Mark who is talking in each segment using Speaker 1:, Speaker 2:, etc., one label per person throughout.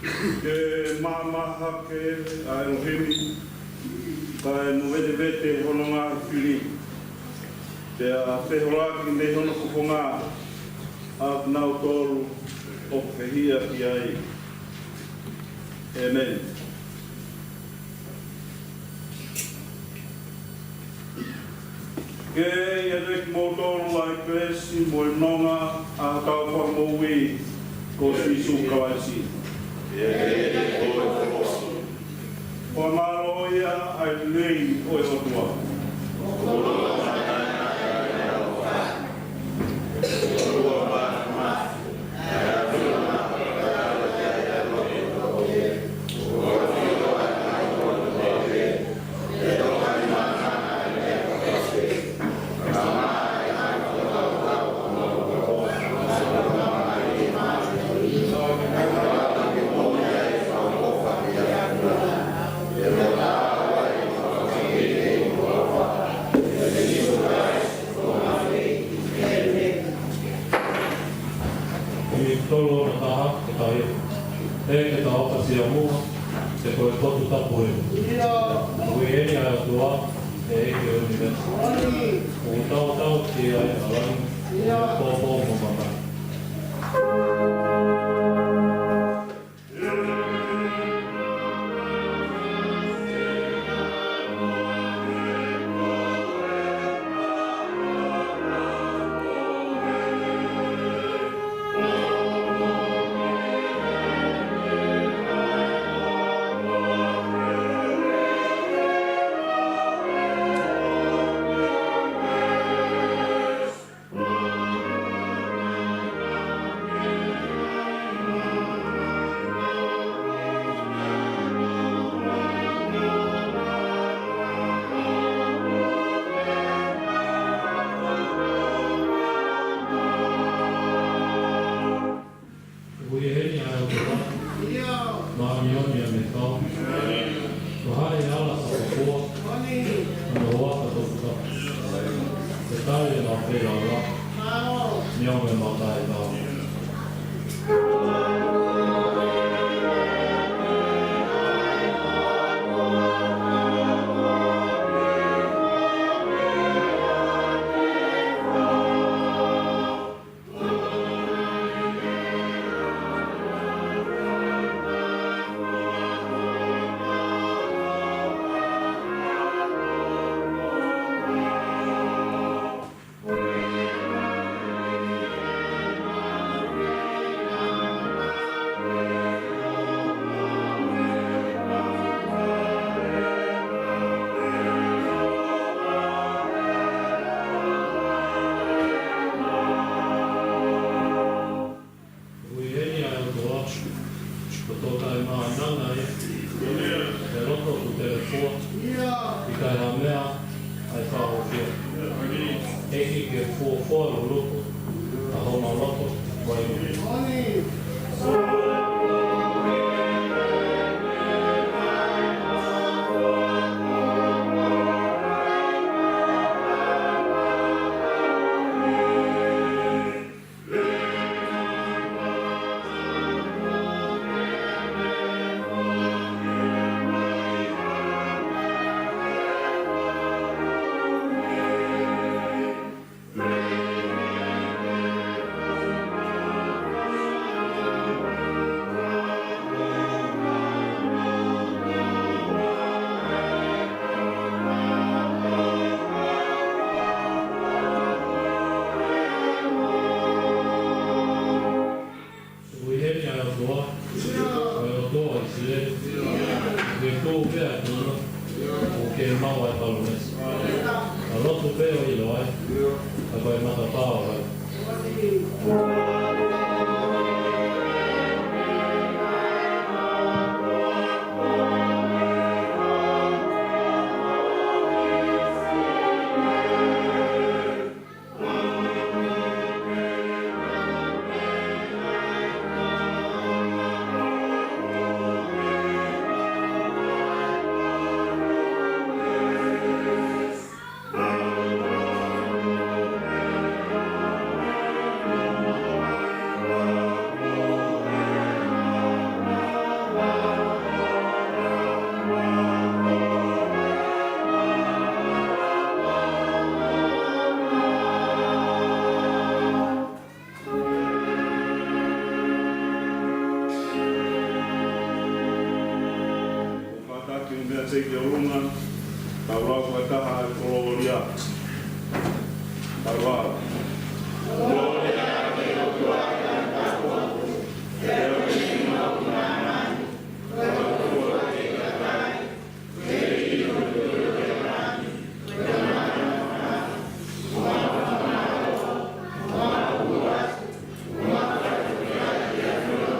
Speaker 1: Ke mamaha ke ai rohimi kai no vete hono ngā whiri. Te a whehoraki nei hono kuponga a nau tōru o whehia ki ai. Amen. Ke ia rek mō tōru ai kresi mo e nonga a tau whamoui ko Sisu kawaisi. Wa maro ia ai nei o e hotua. se ke orunga, ka ura kua taha e koloria. Ka ura. Koloria ke o tua ka tako, te o ke tima o nga mani, ka ua ke ka kai, te i o te o ke mani, te mani o mani, ua mani, ua ua, ua kai o ke ai a tua,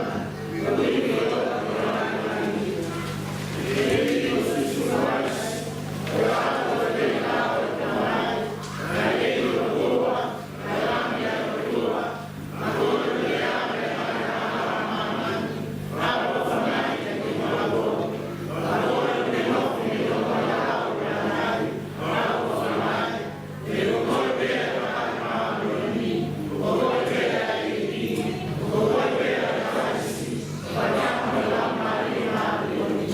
Speaker 1: ka ui o te mani, te i o te surais, te ato te kao te mani, ka e o tua, ka rami a tua, ka ua te ame a mani, ka o whanai te ki mago, ka ua te nofi o marau ka nai, ka o whanai, te o koe pea ka mauroni, o koe pea i ni, o koe pea ka kaisi, ka rama lama i mauroni,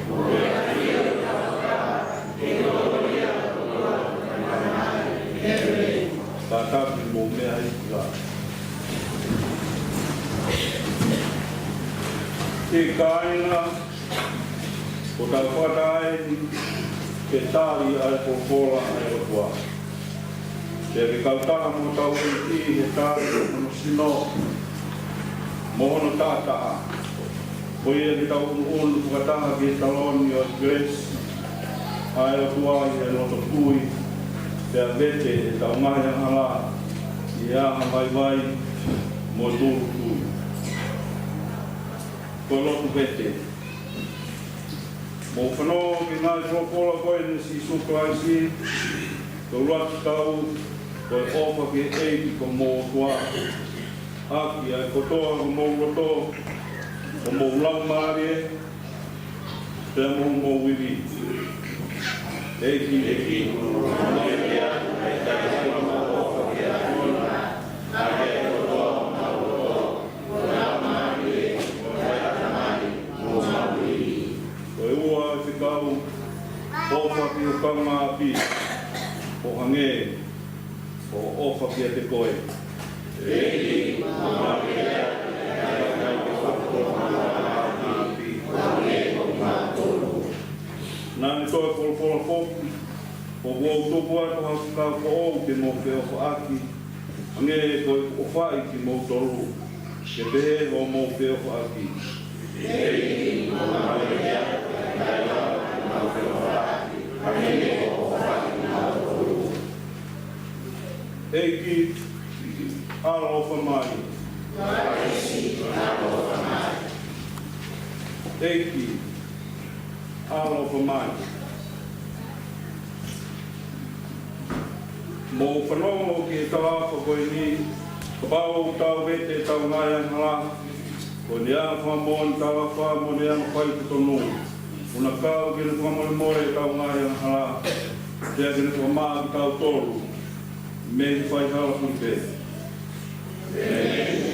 Speaker 1: o pea rio ka whakara, te koloria o kua ka nai, e rei. Ka tapi mo mea i kura. Te kāinga, o tau whatae, te tāri ai popola ai o tua. Te ke kautaha mo tau i he tāri o no sino, mohono tātaa. Ko ia ki tau unu whakataha ki taloni o Grace, ai o tua i he noto pui, te a vete e tau mahi hala, i aha vai vai, mo tūru tūru. Ko lotu vete. Mo whanau ki ngāi whakapola koe ni si suklaisi, ko ruatu tau, ko e opa ki eiti ko mō tua. Aki ai kotoa ko mō roto, ko mō ulau mārie, te mō wiwi. Eki, māria, e tai mō opa ki a kona, a ke kotoa mā roto, ko lau mārie, ko e ua e whikau, ofa ki o kaunga api, o hange, o ofa ki a te koe. Eki, māria, e kai ke whakatoma api, o hange o mātoro. Nāne toi polopola poki, o wau tupu atu hakukau ko ou te mō ke ofa aki, hange koe o whai ki mō toru, ke pehe o mō ke ofa aki. Eki, māria, e kai mō ke ofa aki, hange o whai mā toru. Eki, ala ofa mai. Eki, ala ofa mai. Mō whanongo ki e tawapa koe ni, ka pāo tau vete tau ngai angala, ko ni ana whamon tawapa mo ni ana whai te tonu. Una kau ki ni whamon more tau ngai angala, te ki ni whamā ki tau toru, me ni whai hala punte.
Speaker 2: Amen.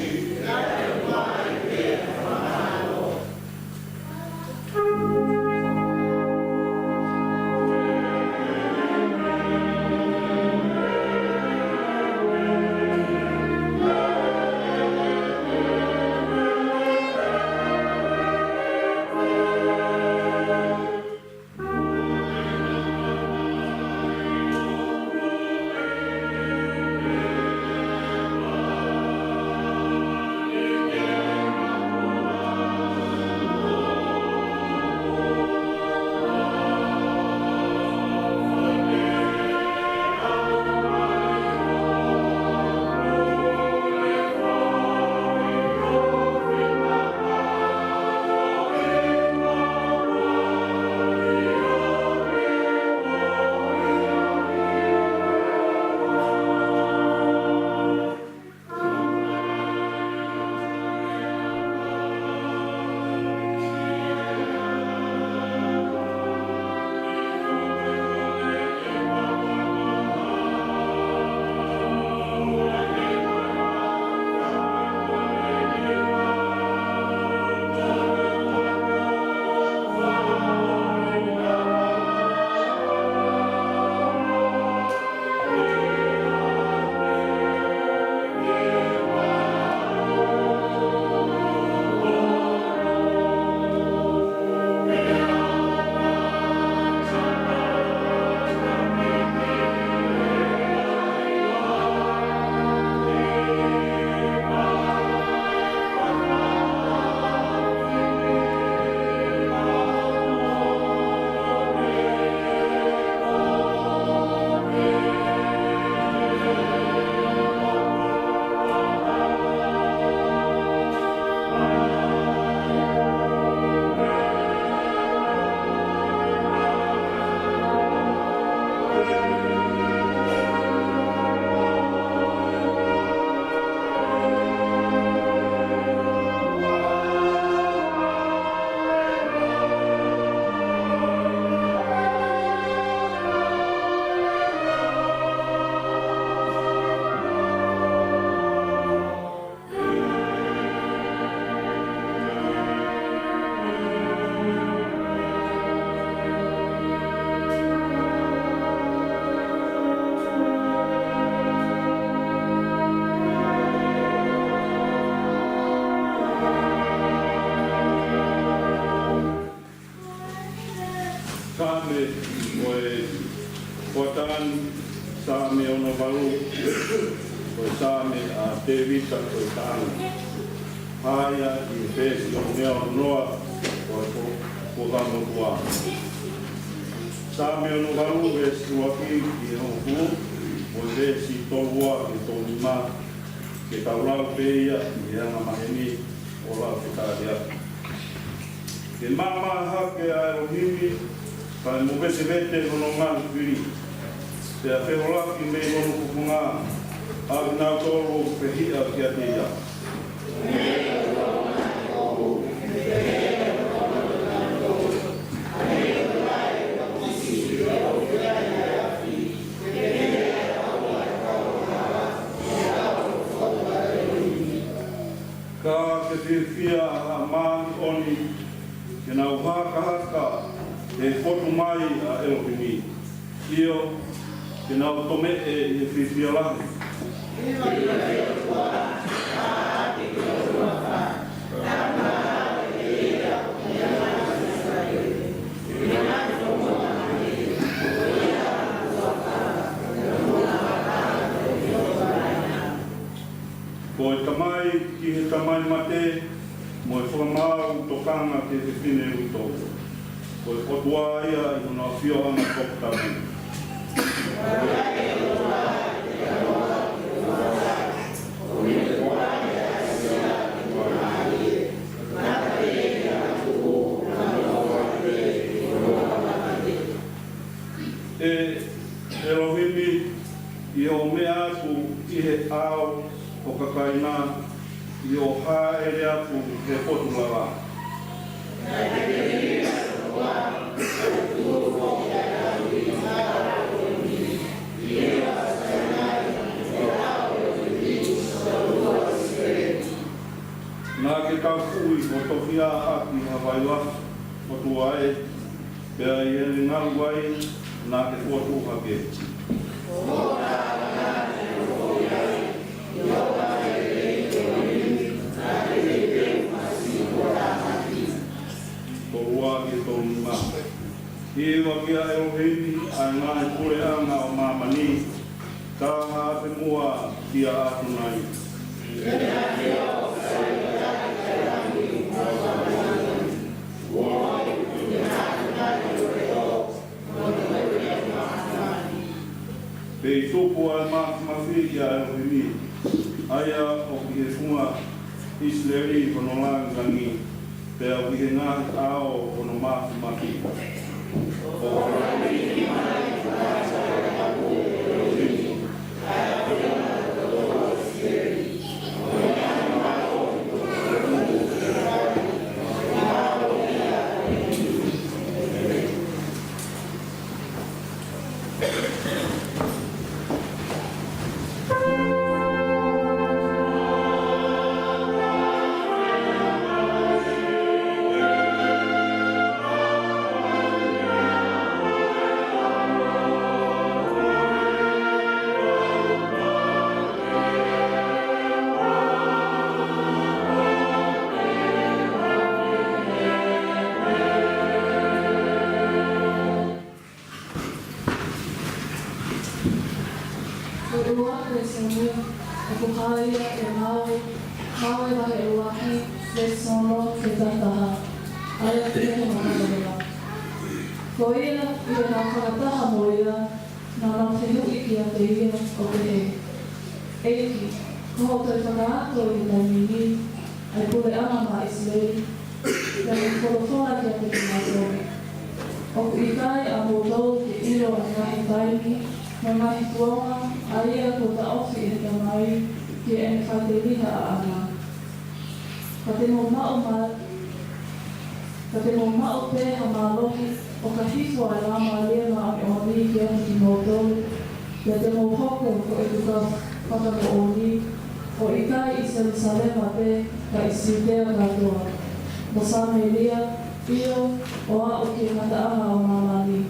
Speaker 1: Same o Kotan Same ono valu o Same a Tevita o Tana Haya I Fesi o Neo Noa o Kamo Tua Same ono valu e Suaki I Hongu o Fesi Tolua I Tolima ke taulau peia I Hanga Maheni o Lau Fitaria Ke mama hake a Elohimi Pai mubese vete no ngā whiri. Te a whehoraki me nono kupunga. Au nā tōro pehia kia te ia. Ka ke whiwhia a māni oni. Ke nau haka e fotu mai a Elohimi. Io, ke nau tome e whiwhia lahi. Ko e tamai ki he tamai mate, mo e whamau tokanga ke te whine uto. Ko e potua ia I huna whiohanga koptami. Elohimi I o mea atu I he au o kakaina I o haere atu he potulala. Nā ke kaupui o tohia aki Hawaii o tuae, pēr I ene ngaru ai nā ke kuatu hake. Korua ki tōnima. I wakia Elohimi ai ngā e kore anga o mamani, tā ngā te mua kia atu nai. Pei tupu ai mawhi ki a Elohimi, aia o ki he funga Israeli kono langangi, pea o ki he ngāhi ao kono mawhi.
Speaker 2: Ko ia I ngā whakataha mo ia, nā ngā whenui ki a te ia o te he. Eiki, ko hautai whakaato I tai mini, ai pule ana mā Israeli, ka I wholofona ki a te ki mātou. Oku I kai a mō tau ki iro a ngahi taimi, ma ngahi tuonga, a ia ko ta ofi I te mai, ki ene whate riha a ana. Ka te mō mao pēha mā lohi, o ka hifo ai lama lea mā o ni ki ane ki mō tau, kia te mō hoko ko e tuka whakako o ni, o I kai I Jerusalema te ka I Siutea katoa. Mo Sameria, Io, o a o ki ngata aha o mamani.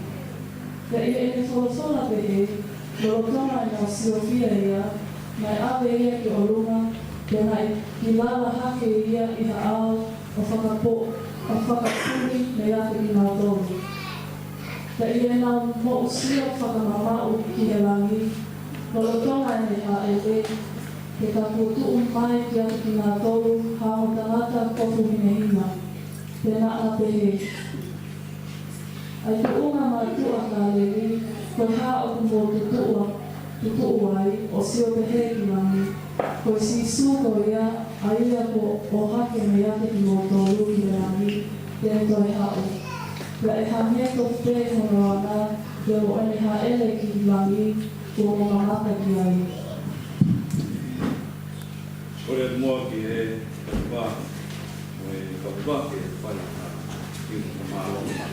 Speaker 2: Ia I ene wholosona pehe, lorotona I ngā siofia ia, mai awe ia ki o runga, kia nai ki lala hake ia I ha ao o whakapo, o whakapuni me ate ki ngā tōru. Ta ia nā mo usia whakamamau ki he langi, no lo tonga e ha e te, ke ka kutu mai ki atu ki ngā tolu, hao tangata kofu hine hima, pena a pehe. Ai te unga mātua ka lewi, koe hā o kumbo tutua ai, o sio pehe ki langi, koe si suko ia, a ia ko o hake me ate ki mo tolu ki langi, tēne toi hao. Ka e hamia ko te hono ana, te o ene ha ele ki langi, ko o mamata ki ai.
Speaker 1: Ore mua ki e wā, o e wā ki e whare ki o mālonga.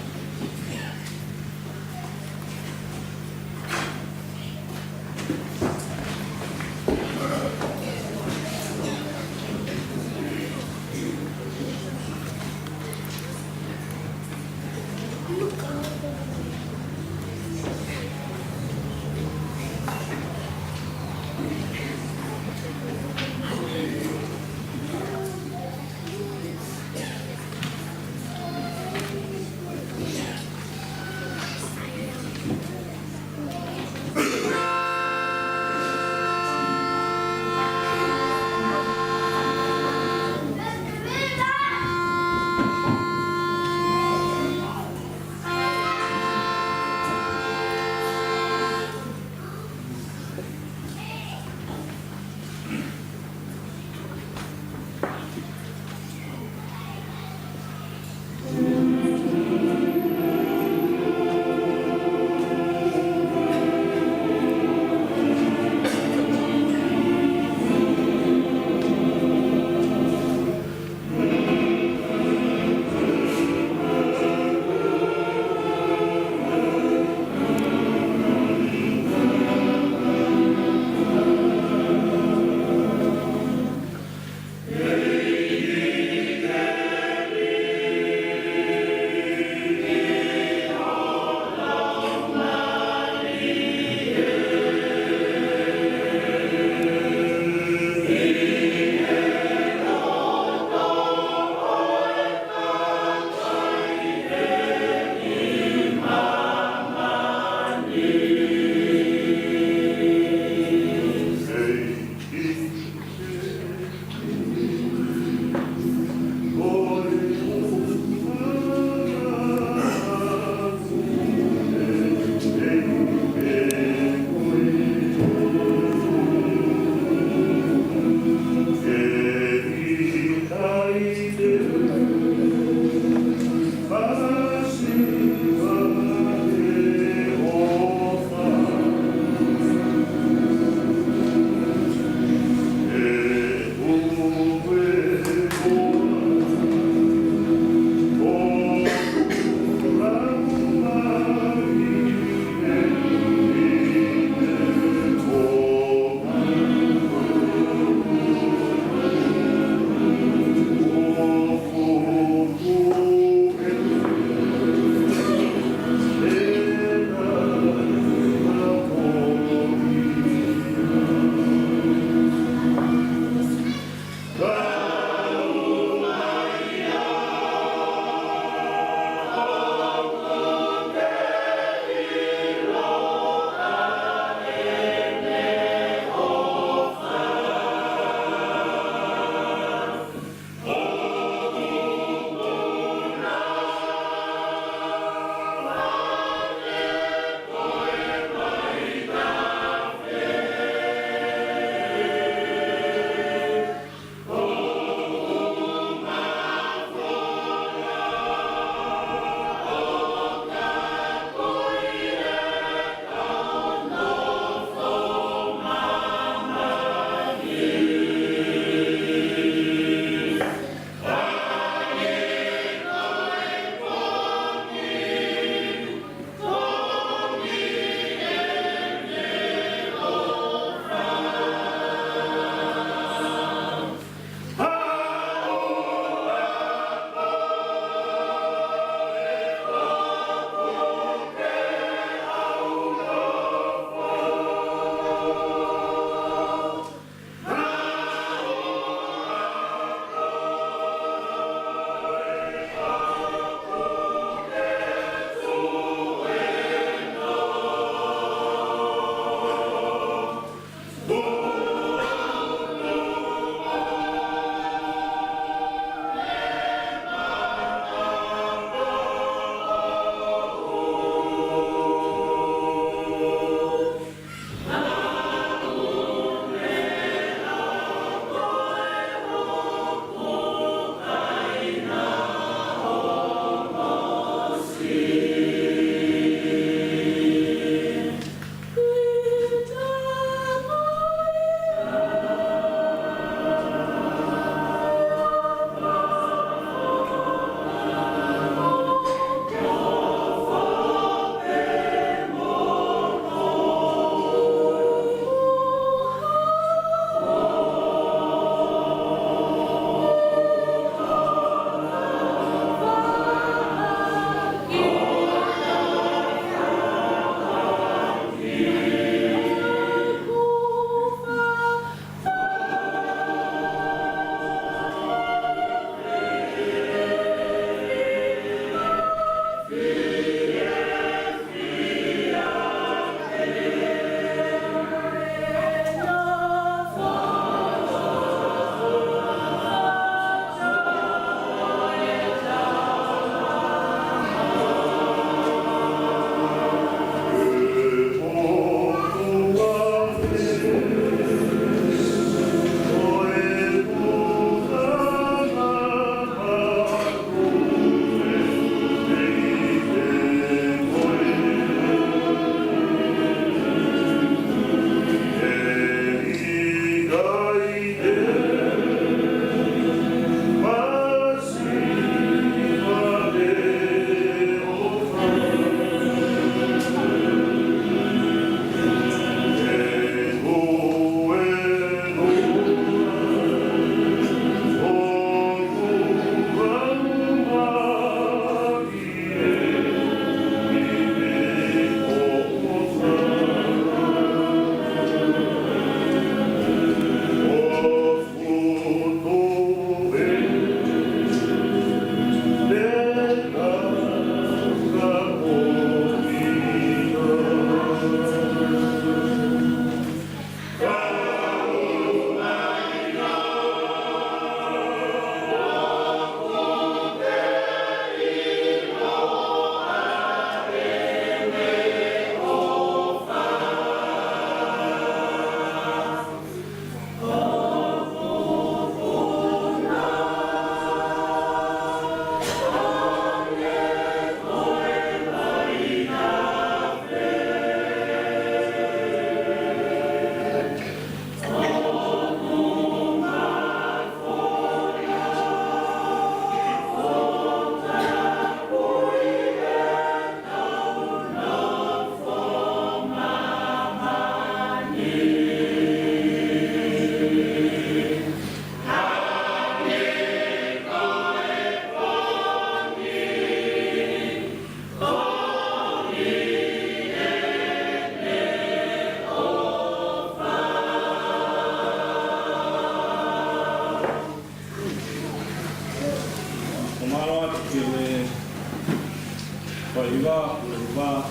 Speaker 1: Paiva, paiva,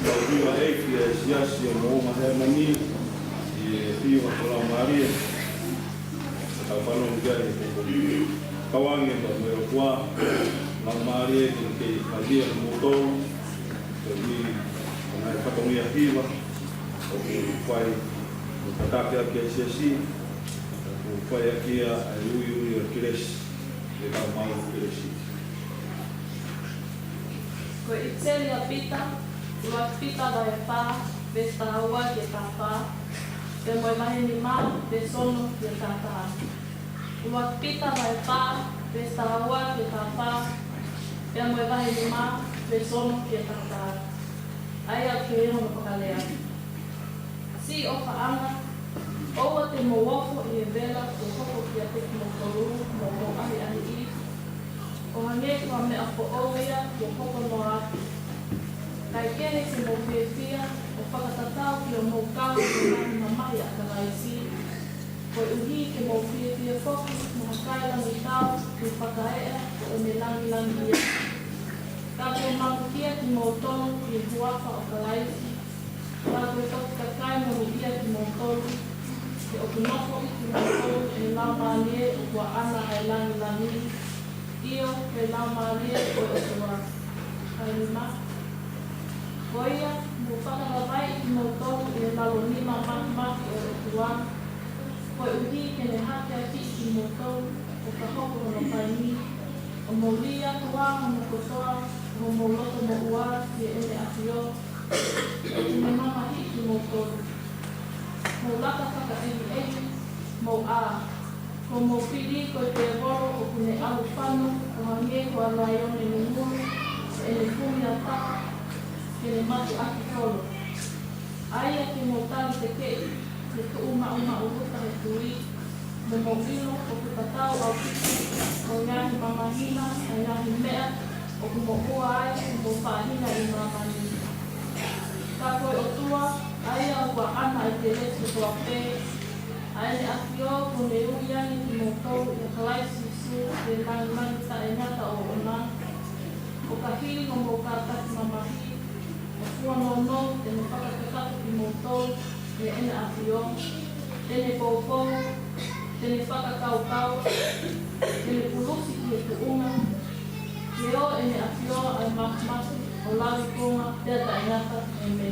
Speaker 1: paiva eiki e siasi o moonga hea mani e pio a kola maria. Ka whano kia e koko kawange pa me o kua la maria ki ke kadia na moto ke ni na whatongia hiwa o ku whai o tatake a kia siasi o whai a kia a ui o kiresi e ka mau kiresi.
Speaker 2: Ko itse lia pita, ua pita vai pā, vesta aua ke tā pā, te moe mahi ni mā, te sono ke tā tā. Ua pita vai pā, vesta aua ke tā pā, te moe mahi ni mā, te sono ke tā tā. Aia ke eo no pakalea. Si o whaanga, oua te mo wafo i e vela, te hoko ki a te mo toru, mo ahi ahi i, o hange kua mea po oia ki o hoko no atu. Kai kere se mo whiawhia o whakatatau ki o mo kau ki nani mamahi a ka raisi. Ko uhi ke mo whiawhia whoki mo hakailangi tau ki whakaea o me langi ia. Ka te mamukia ki mo tonu ki huafa o ka raisi. Ka koe toki kakai mo ia ki mo tonu. Ke o kunoko ki mo tonu e lau mālie o kua ana ai langi. Io pe la maria o e tua kaima. Koia, mo whakarawai i mo tonu e lalo nima maki o e tua. Koe uhi ke ne hake a ki i mo tonu o ka hoko no kaimi. O mo lia tua mo kotoa, o mo loto mo ua ki e ene atio. E me mama hi ki mo tonu. Mo laka whaka ehi, mo a. Ko mo pili ko te woro o kune alu whanu, o hange ko a raione ni muru, e ne kumi a taka, ke ne matu aki tolo. Aia ke mo tali te kei, te ku uma uruta he tui, me mo ilo o ku tatau au piki, o ngahi mamahina, a ngahi mea, o ku mo ua ai, o mo whahina i mamahina. Ka koe o tua, aia o kua ana i te letu toa pē, aile akio ko le uiani ki mo tau i kalaisi su te langi ta e ngata o ona. O ka hiri o mo ka tati mamahi, o fua no te me whakakatatu ki mo tau e ene akio, tene poupou, tene whakakaukau, tene pulusi ki e te unga, ke o ene akio ai makumatu o lawi konga te ta e ngata e me.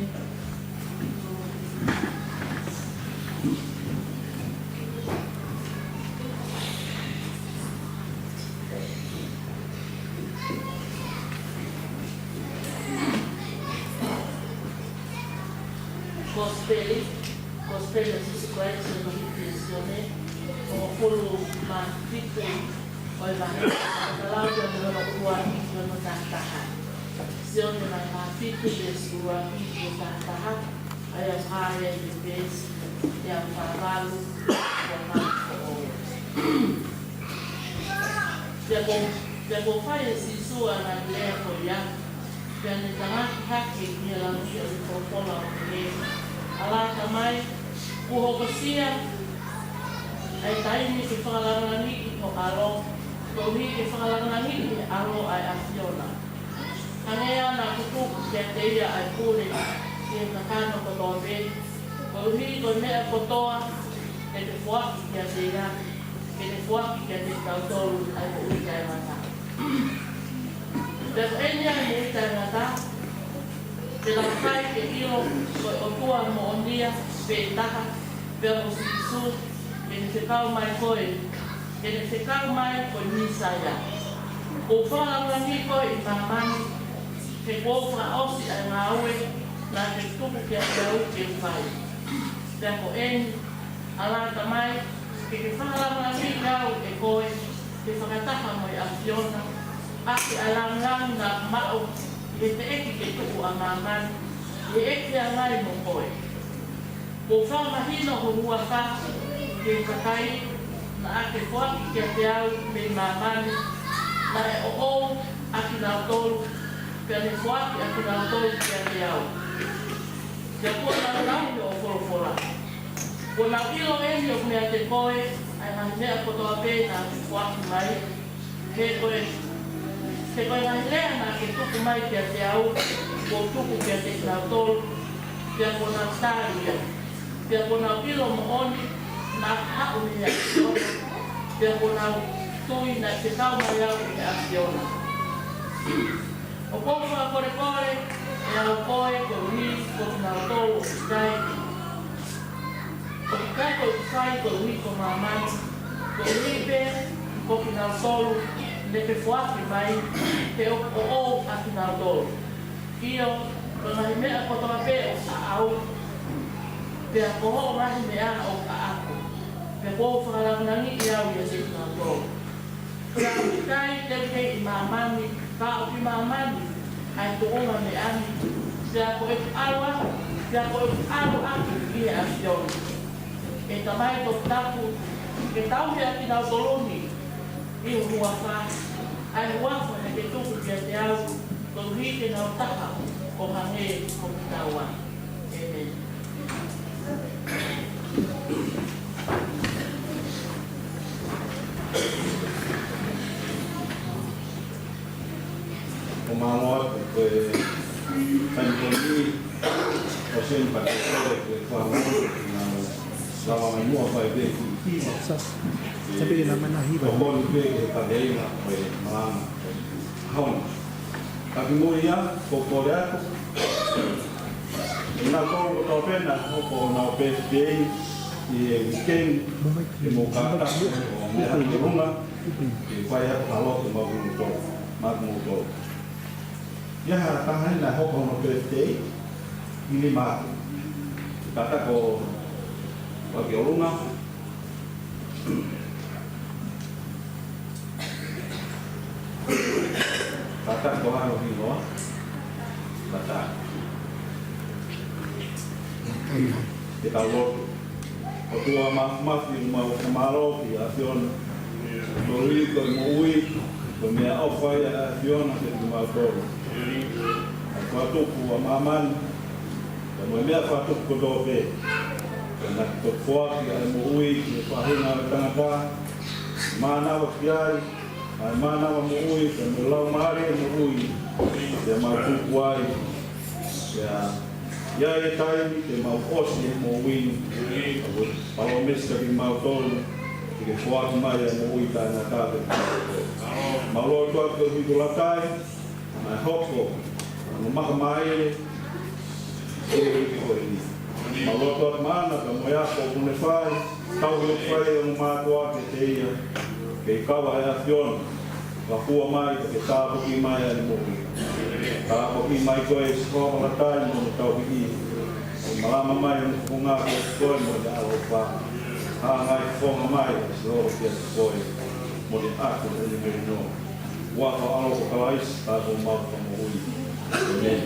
Speaker 3: Gospel sequência do Riflessione, o polo magnifico, o evangelho, a palavra do nosso amigo no Tartaha. Se onde vai magnifico desse o amigo no Tartaha, aí a raia de vez, e a cavalo, o amado. Depois faz esse sua na leva, já, que a gente haki que ela não tinha se propola ala tamai kuhokosia ai taimi ki whakalangani i o alo tohi ki whakalangani i alo ai afiona hangea na kukuku kia teia ai kure ki e kakano kotoa be tohi ko mea kotoa e te fuaki kia teia ke te fuaki kia te tautolu ai ko uitai mata te enia ni uitai mata te la kai ke ilo ko o tua mo ondia pe taka pe o sisu ke ne te kau mai koe ke ne te kau mai ko nisaya ko whala ni ko i mamani ke ko fra osi ai ngawe na te tuku ke au ke fai te ko en ala tamai ke whala ni kau e koe ke whakataka mo i afiona aki alang na mao e te eki ke tuku a mamani, e eki a ngai mo koe. Ko whamahino ho hua wha, ke kakai, na ake whaki ke te au me mamani, na e o o aki nao tolu, ke ane whaki aki nao tolu ke te au. Te kua nao nao o wholofola. Ko nao ilo eni o mea te koe, ai mahi mea kotoa pē na ake whaki mai, ke koe mai lea na ke tuku mai kia te au, ko tuku kia te nau tolu, kia kona tāri ia. Kia kona pilo mo oni, nā hau ni a kiona. Kia kona tui na te tau mai au ni a kiona. O kōwha kore kore, e au koe, ko ui, ko nau tolu, o kai. O kai ko kai ko ui ko mamani, ko ui pe, ko nau tolu, le pe fuaki mai, te o a ki nau tolu. Io, ko nahi mea ko toa pe o sa au, pe a koho o nahi mea o ka ako. Pe koho whakalangangi i au i a se nau tolu. Kura o kai te pe i mamani, ka o ki mamani, ai to oma me ani, pe a ko e awa, pe a ko e awa aki i a sioni. E tamai to tapu, ke tau mea ki nau toloni, i o hua wha, ai wafa na ke tuku kia te au, ko hike nau taha o hange o kitaua. Amen.
Speaker 1: O māngoa ko e whanikoni o sen pakekore ko e whangoa nā lawa mai mua whai te ki
Speaker 4: Sabi naman na hiba.
Speaker 1: o honi pe ke tadeina ko e malanga haona. Taki mui ia, ko kore ako. Nā kōru tau pena, hoko nā PSPA i e weekend e mō kāta o mea ki runga e whai hako haloto magungu tō, magungu tō. Ia hara tahani nā hoko nā PSPA i ni māku. Kāta ko waki o runga. Kāta ko haro hi noa. Kāta. Te tau lotu. O tua mafi uma o kamaro ki a fiona. Ko ui ko i mo ui, ko mea au whai a fiona te tu mautoro. A whatuku a mamani, ka mo mea whatuku ko tō pe. Ka naki ko whuaki a mo ui, ki e whahinga me tangata. Mānawa ki ai, ai mānawa mo ui, ka mo lau maare mo ui. Te mautuku ai, ia e taimi te mau osi e mo ui, palo mesa ki mau tolu, ki ke whuaki mai e mo ui tai nā tāte. Mauloa tua ki o hiku latai, mai hoko, no maka mai e hiki kore ni. Mauloa tua ki maana, ka mo iako o kune whai, tau hio whai o mātua ke te ia, ke i kawa e a fiona, ka hua mai, ke tāpoki mai e mo ui. Tāpoki mai koe e skoa latai mo me tau hiki. Malama mai o ngā koe mo te alo wha. Hā ngai whonga mai e se oro kia te koe mo te ako e ni meri no. Waka alo ko kalais, tāko mauka mo ui. Amen.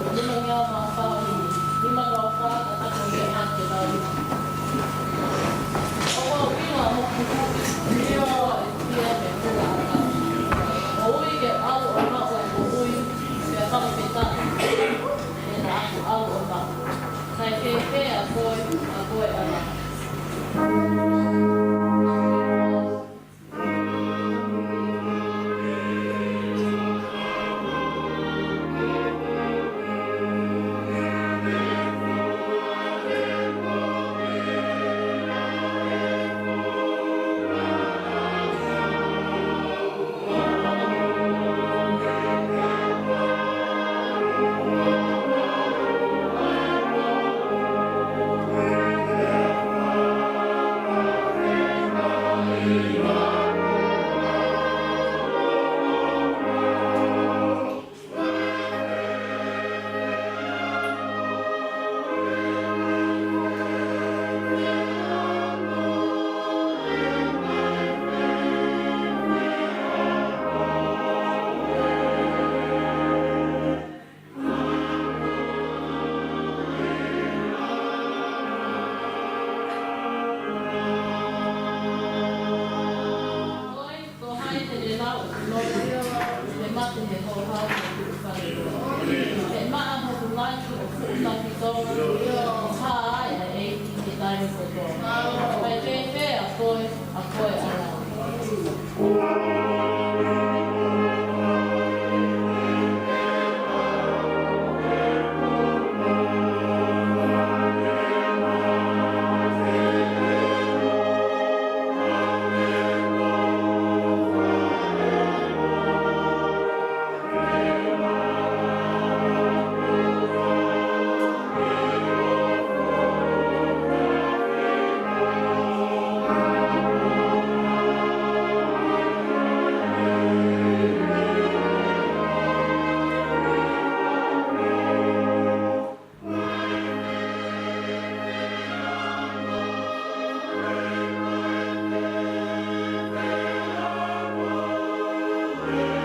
Speaker 3: Lima ngā mawhāhi, lima ngā whāta tako me ate tau. O wau inga moku, nia e tia me kura ata. O ui ke au o na oi o ui, ke a kama pe tani. E na aku au o na. Kai ke a koe ana.
Speaker 1: Yeah.